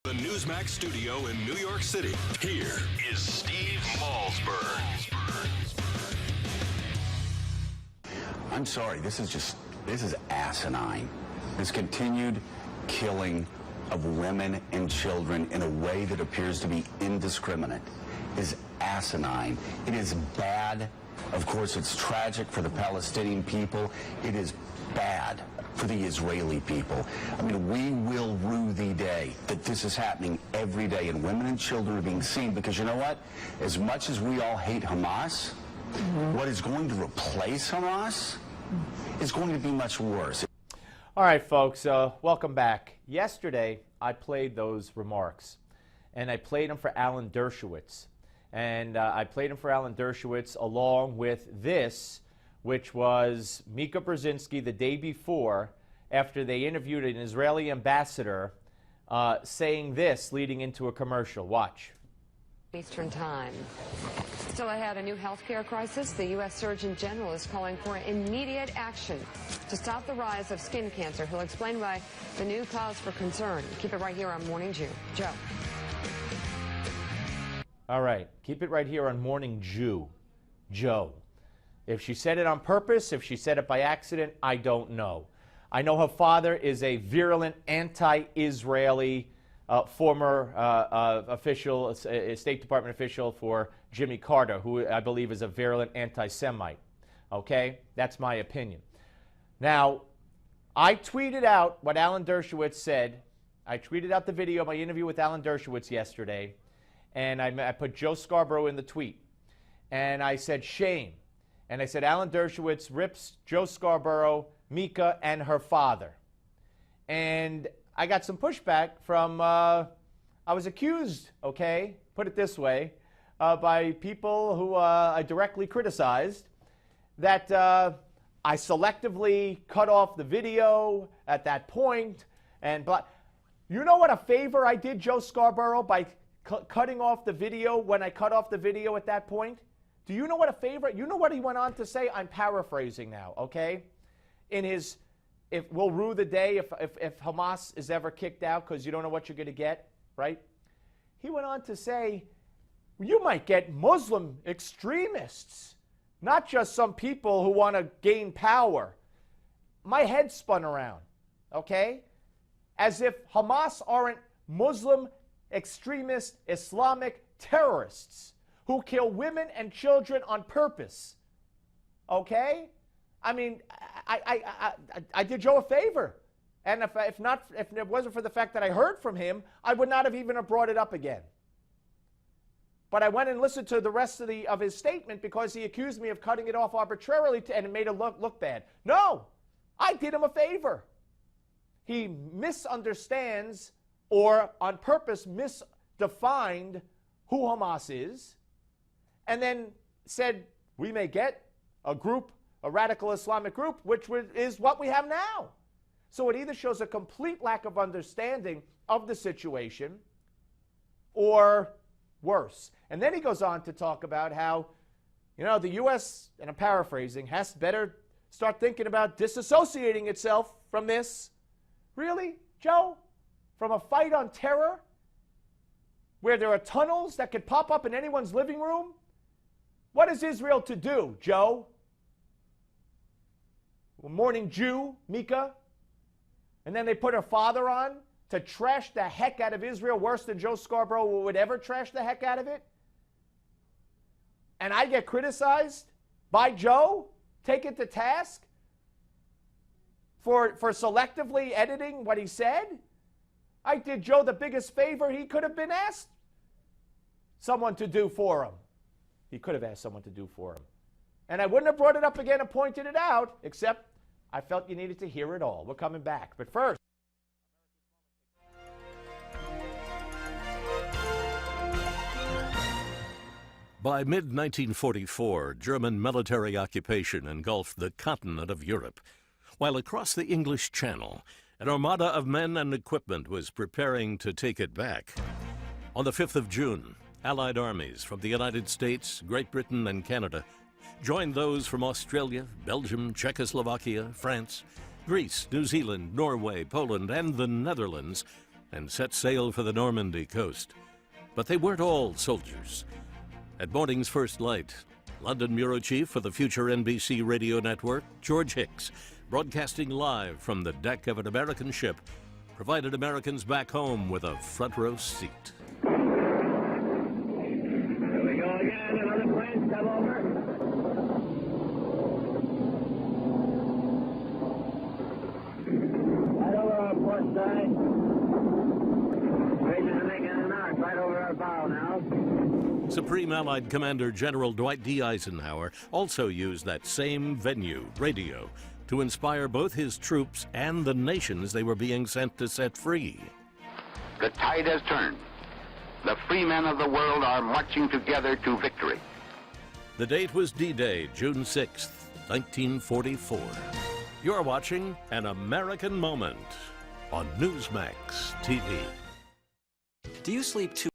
The Newsmax studio in New York City. Here is Steve Malzberg. I'm sorry, this is asinine. This continued killing of women and children in a way that appears to be indiscriminate is asinine. It is bad. Of course, it's tragic for the Palestinian people. It is bad for the Israeli people. I mean, we will rue the day that this is happening every day, and women and children are being seen, because you know what? As much as we all hate Hamas, what is going to replace Hamas is going to be much worse. All right, folks, welcome back. Yesterday, I played those remarks, and I played them for Alan Dershowitz. And I played them for Alan Dershowitz along with this, which was Mika Brzezinski the day before, after they interviewed an Israeli ambassador, saying this leading into a commercial. Watch. Eastern Time. Still ahead, a new health care crisis. The U.S. Surgeon General is calling for immediate action to stop the rise of skin cancer. He'll explain why the new cause for concern. Keep it right here on Morning Jew. Joe. All right. Keep it right here on Morning Jew. Joe. If she said it on purpose, if she said it by accident, I don't know. I know her father is a virulent anti-Israeli former official, a State Department official for Jimmy Carter, who I believe is a virulent anti-Semite. Okay? That's my opinion. Now, I tweeted out what Alan Dershowitz said. I tweeted out the video of my interview with Alan Dershowitz yesterday, and I put Joe Scarborough in the tweet. And I said, shame. And I said, Alan Dershowitz rips Joe Scarborough, Mika, and her father. And I got some pushback from, I was accused, okay, put it this way, by people who I directly criticized, that I selectively cut off the video at that point. But you know what a favor I did Joe Scarborough by cutting off the video when I cut off the video at that point? Do you know what a favor? You know what he went on to say? I'm paraphrasing now, okay? In his, if we'll rue the day if Hamas is ever kicked out because you don't know what you're going to get, right? He went on to say, you might get Muslim extremists, not just some people who want to gain power. My head spun around, okay? As if Hamas aren't Muslim extremist Islamic terrorists who kill women and children on purpose. Okay? I mean, I did Joe a favor. And if it wasn't for the fact that I heard from him, I would not have even brought it up again. But I went and listened to the rest of his statement because he accused me of cutting it off arbitrarily and it made it look bad. No, I did him a favor. He misunderstands or on purpose misdefined who Hamas is, and then said we may get a group, a radical Islamic group, which is what we have now. So it either shows a complete lack of understanding of the situation or worse. And then he goes on to talk about how, you know, the U.S., and I'm paraphrasing, has better start thinking about disassociating itself from this. Really, Joe? From a fight on terror where there are tunnels that could pop up in anyone's living room? What is Israel to do, Joe? Well, Morning Jew, Mika. And then they put her father on to trash the heck out of Israel worse than Joe Scarborough would ever trash the heck out of it. And I get criticized by Joe, taken to task for selectively editing what he said. I did Joe the biggest favor he could have been asked someone to do for him. He could have asked someone to do for him. And I wouldn't have brought it up again and pointed it out, except I felt you needed to hear it all. We're coming back. But first, by mid-1944, German military occupation engulfed the continent of Europe, while across the English Channel, an armada of men and equipment was preparing to take it back. On the 5th of June, Allied armies from the United States, Great Britain, and Canada joined those from Australia, Belgium, Czechoslovakia, France, Greece, New Zealand, Norway, Poland, and the Netherlands and set sail for the Normandy coast. But they weren't all soldiers. At morning's first light, London bureau chief for the future NBC radio network, George Hicks, broadcasting live from the deck of an American ship, provided Americans back home with a front row seat. Here we go again. Another plane come over. Right over our port side. Rangers are making an arc right over our bow now. Supreme Allied Commander General Dwight D. Eisenhower also used that same venue, radio, to inspire both his troops and the nations they were being sent to set free. The tide has turned. The free men of the world are marching together to victory. The date was D-Day, June 6th, 1944. You're watching An American Moment on Newsmax TV. Do you sleep too